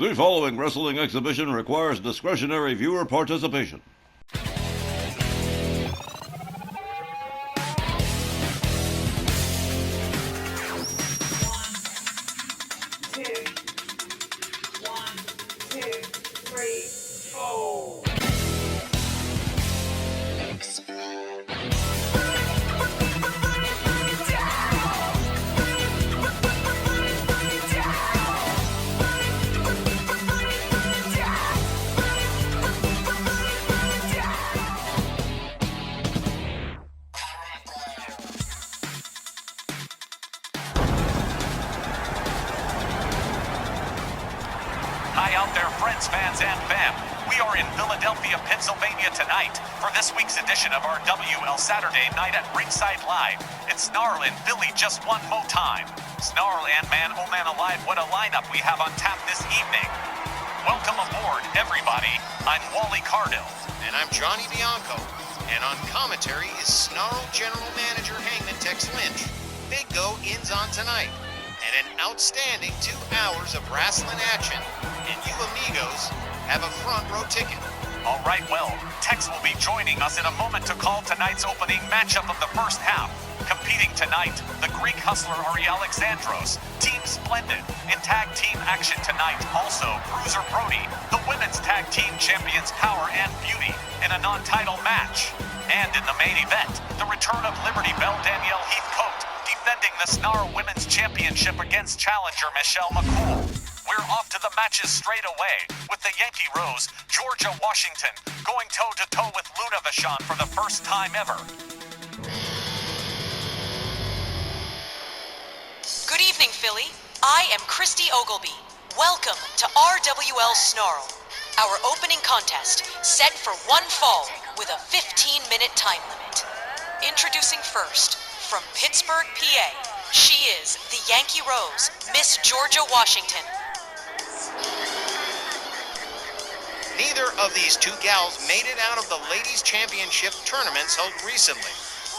The following wrestling exhibition requires discretionary viewer participation. Hi out there, friends, fans, and fam. We are in Philadelphia, Pennsylvania tonight for this week's edition of our WL Saturday Night at Ringside Live. It's Snarl and Billy just one more time. Snarl and man, oh man alive, what a lineup we have on tap this evening. Welcome aboard, everybody. I'm Wally Cardell. And I'm Johnny Bianco. And on commentary is Snarl General Manager Hangman Tex Lynch. Big Go ends on tonight. And an outstanding 2 hours of wrestling action. And you amigos have a front row ticket. All right, well, Tex will be joining us in a moment to call tonight's opening matchup of the first half. Competing tonight, the Greek hustler Ari Alexandros, Team Splendid. In tag team action tonight, also Bruiser Brody, the women's tag team champions Power and Beauty in a non-title match. And in the main event, the return of Liberty Belle Danielle Heathcote, defending the Snarl Women's Championship against challenger Michelle McCool. We're off to the matches straight away, with the Yankee Rose, Georgia Washington, going toe-to-toe with Luna Vachon for the first time ever. Good evening, Philly. I am Christy Ogilby. Welcome to RWL Snarl, our opening contest, set for one fall with a 15-minute time limit. Introducing first, from Pittsburgh, PA, she is the Yankee Rose, Miss Georgia Washington. Neither of these two gals made it out of the Ladies' Championship tournaments held recently,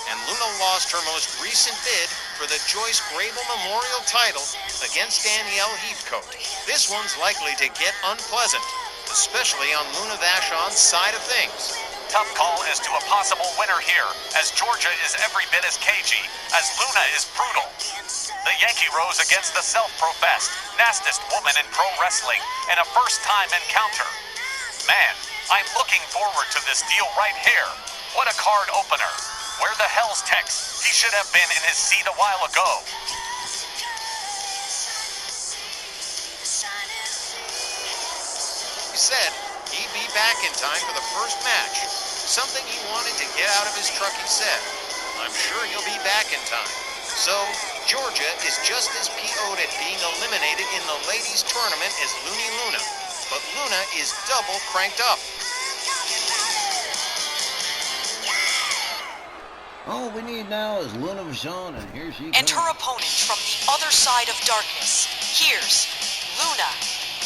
and Luna lost her most recent bid for the Joyce Grable Memorial title against Danielle Heathcote. This one's likely to get unpleasant, especially on Luna Vachon's side of things. Tough call as to a possible winner here, as Georgia is every bit as cagey, as Luna is brutal. The Yankee Rose against the self-professed, nastiest woman in pro wrestling in a first-time encounter. Man, I'm looking forward to this deal right here. What a card opener. Where the hell's Tex? He should have been in his seat a while ago. He said he'd be back in time for the first match. Something he wanted to get out of his truck, he said. I'm sure he'll be back in time. So, Georgia is just as PO'd at being eliminated in the ladies' tournament as Looney Luna. But Luna is double cranked up. All we need now is Luna Vachon, and here she comes. And her opponent from the other side of darkness. Here's Luna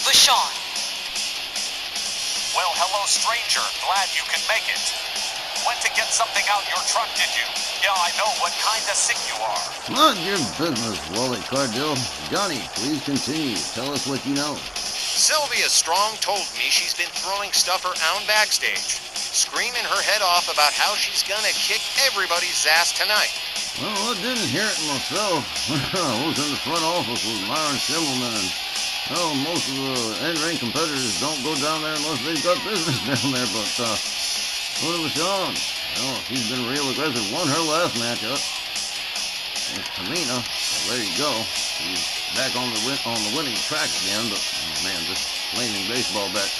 Vachon. Well, hello, stranger. Glad you can make it. Went to get something out your truck, did you? Yeah, I know what kind of sick you are. Not your business, Wally Cardell. Johnny, please continue. Tell us what you know. Sylvia Strong told me she's been throwing stuff around backstage, screaming her head off about how she's gonna kick everybody's ass tonight. Well, I didn't hear it myself. I was in the front office with Myron Schimmelman, and well, most of the in-ring competitors don't go down there unless they've got business down there, but Luna Vachon, well, she's been real aggressive. Won her last matchup. It's Tamina. Well, there you go. She's back on the winning track again, but man, this flaming baseball bat.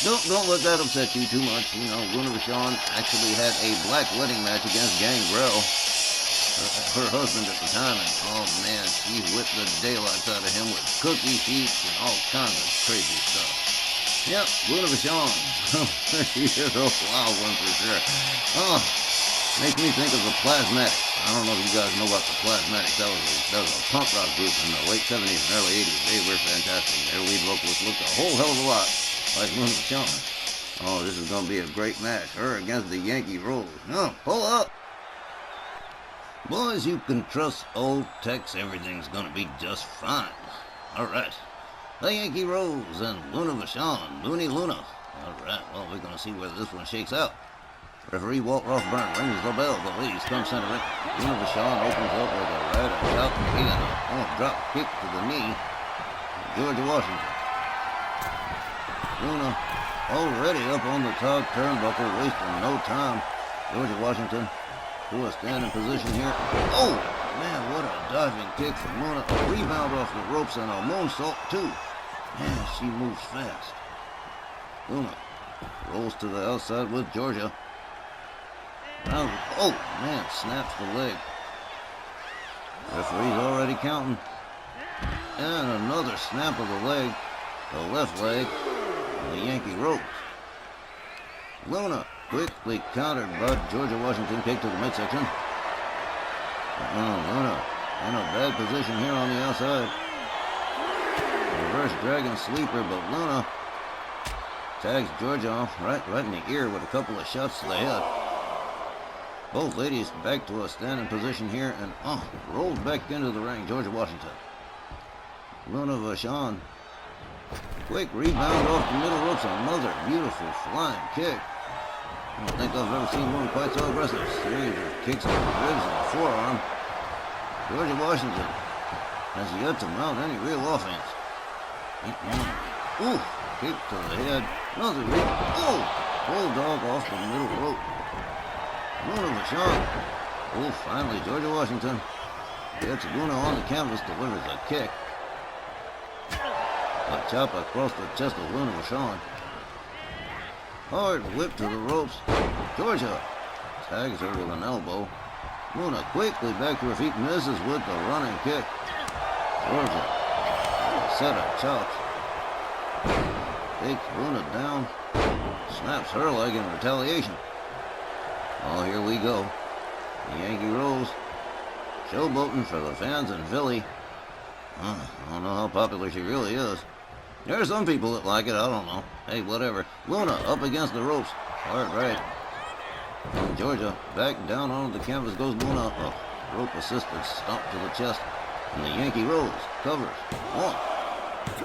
Don't let that upset you too much. You know, Luna Vachon actually had a black wedding match against Gangrel, her husband at the time, and oh man, she whipped the daylights out of him with cookie sheets and all kinds of crazy stuff. Yep, Luna Vachon. She is a wild one for sure. Oh, makes me think of the Plasmatics. I don't know if you guys know about the Plasmatics. That was a punk rock group in the late 70s and early 80s. They were fantastic. Their lead vocalist looked a whole hell of a lot like Luna Vachon. Oh, this is going to be a great match. Her against the Yankee Rose. Oh, pull up. Boys, you can trust old Tex. Everything's going to be just fine. All right. The Yankee Rose and Luna Vachon. Looney Luna. Alright, well, we're going to see where this one shakes out. Referee Walt Rothburn rings the bell. The ladies come center ring. Luna Vachon opens up with a right out and a drop kick to the knee. Georgia Washington. Luna already up on the top turnbuckle, wasting no time. Georgia Washington to a standing position here. Oh, man, what a diving kick from Luna. A rebound off the ropes and a moonsault, too. Man, she moves fast. Luna rolls to the outside with Georgia. Oh, man, snaps the leg. Referee's already counting. And another snap of the leg. The left leg. The Yankee Rose. Luna quickly countered by Georgia Washington, kick to the midsection. Luna in a bad position here on the outside. Reverse dragon sleeper, but Luna tags Georgia off right in the ear with a couple of shots to the head. Both ladies back to a standing position here and rolls back into the ring. Georgia Washington. Luna Vachon. Quick rebound off the middle ropes. Another beautiful flying kick. I don't think I've ever seen one quite so aggressive. Series of kicks to the ribs and the forearm. Georgia Washington has yet to mount any real offense. Ooh, kick to the head. Another bulldog off the middle rope. Luna Vachon. Finally Georgia Washington gets Luna on the canvas, delivers a kick. A chop across the chest of Luna Vachon. Hard whip to the ropes. Georgia tags her with an elbow. Luna quickly back to her feet, misses with the running kick. Georgia, a set of chops. Takes Luna down. Snaps her leg in retaliation. Oh, here we go. The Yankee Rose. Showboating for the fans in Philly. I don't know how popular she really is. There are some people that like it, I don't know. Hey, whatever. Luna up against the ropes. Hard right. And Georgia back down onto the canvas goes Luna. A rope assisted stomp to the chest. And the Yankee Rose covers. 1,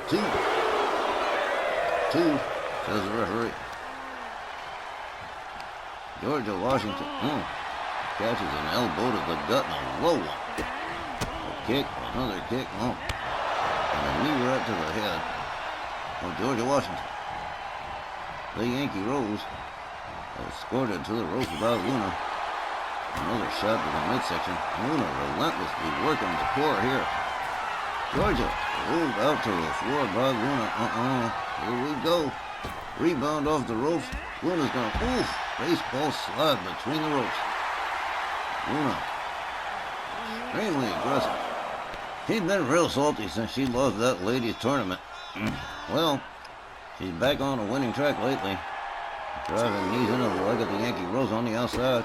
2. 2, says the referee. Georgia Washington catches an elbow to the gut and a low one. A kick, another kick, and a knee right to the head of Georgia Washington. The Yankee Rose escorted to the ropes by Luna. Another shot to the midsection. Luna relentlessly working the core here. Georgia rolled out to the floor by Luna. Here we go. Rebound off the ropes. Luna's gonna, baseball slide between the ropes. Luna, extremely aggressive. She's been real salty since she lost that ladies tournament. Well, she's back on a winning track lately. Driving knees into the leg of the Yankee Rose on the outside.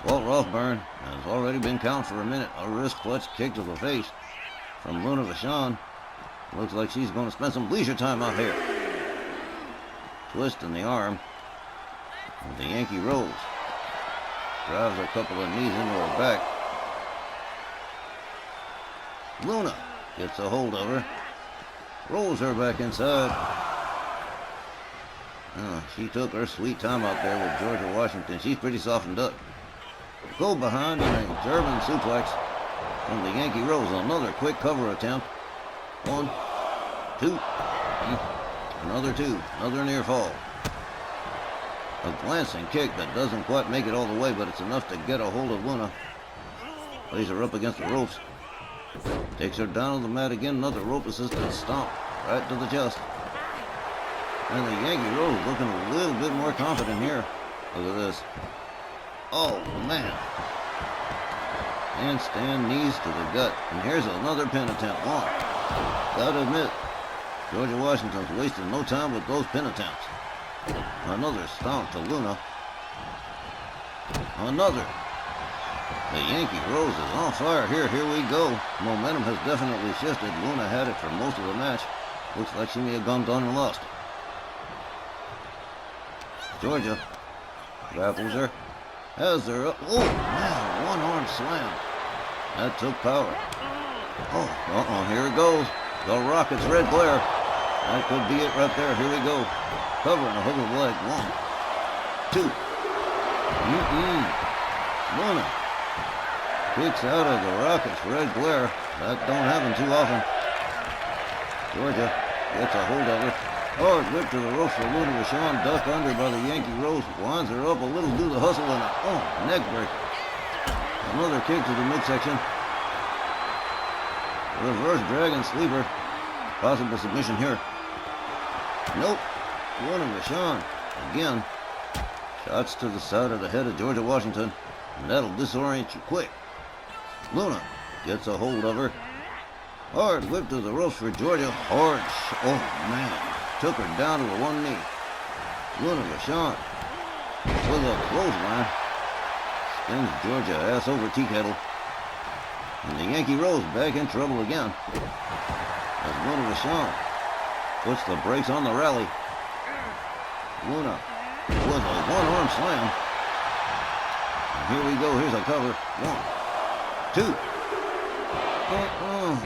Walt Rothburn has already been counted for a minute. A wrist clutch kick to the face from Luna Vachon. Looks like she's going to spend some leisure time out here. Twist in the arm. The Yankee Rose drives a couple of knees into her back. Luna gets a hold of her. Rolls her back inside. She took her sweet time out there with Georgia Washington. She's pretty softened up. Go behind in a German suplex from the Yankee Rose. Another quick cover attempt. 1, 2. Another 2. Another near fall. A glancing kick that doesn't quite make it all the way, but it's enough to get a hold of Luna. Lays her up against the ropes. Takes her down on the mat again. Another rope assisted stomp right to the chest. And the Yankee Rose looking a little bit more confident here. Look at this. Oh, man. Handstand knees to the gut. And here's another pin attempt. Gotta admit, Georgia Washington's wasting no time with those pin attempts. Another stomp to Luna. Another. The Yankee Rose is on fire here. Here we go. Momentum has definitely shifted. Luna had it for most of the match. Looks like she may have gone down and lost. Georgia grapples her. Has her up. Oh, man, one-arm slam. That took power. Here it goes. The Rockets' red glare. That could be it right there. Here we go. Covering a hook of leg. 1, 2. Luna kicks out of the Rockets' red glare. That don't happen too often. Georgia gets a hold of her. Hard whip to the ropes for Luna. Vachon ducked under by the Yankee Rose. Winds her up a little, do the hustle, and a neck break. Another kick to the midsection. Reverse dragon sleeper. Possible submission here. Nope. Luna Vachon again. Shots to the side of the head of Georgia Washington. And that'll disorient you quick. Luna gets a hold of her. Hard whip to the ropes for Georgia. Hard. Oh, man. Took her down to her one knee. Luna Vachon with a clothesline. Spins Georgia ass over tea kettle. And the Yankee Rose back in trouble again. As Luna Vachon puts the brakes on the rally. Luna with a one-arm slam. And here we go. Here's a cover. 1, 2.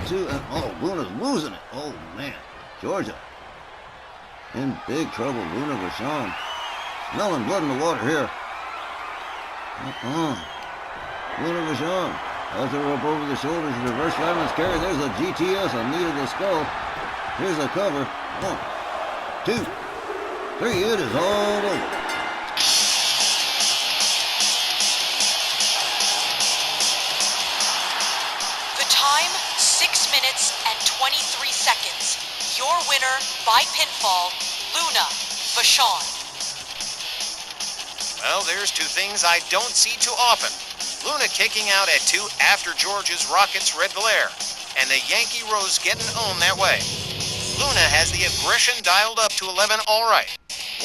2. And Luna's losing it. Oh, man. Georgia in big trouble. Luna Vachon smelling blood in the water here. Luna Vachon has her up over the shoulders. Reverse fireman's carry. There's a GTS, a knee to the skull. Here's a cover. 1, 2, 3. It is all over. The time, 6 minutes and 23 seconds. Your winner by pinfall, Luna Vachon. Well, there's two things I don't see too often. Luna kicking out at 2 after Georgia's Rockets' red glare, and the Yankee Rose getting owned that way. Luna has the aggression dialed up to 11 all right.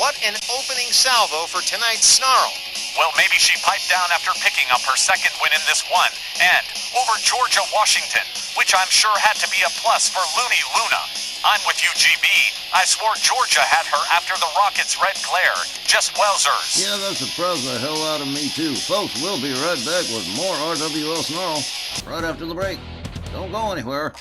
What an opening salvo for tonight's Snarl. Well, maybe she piped down after picking up her second win in this one, and over Georgia Washington, which I'm sure had to be a plus for Looney Luna. I'm with you, GB. I swore Georgia had her after the Rockets' red glare. Just wowzers. Yeah, that surprised the hell out of me, too. Folks, we'll be right back with more RWL Snarl right after the break. Don't go anywhere.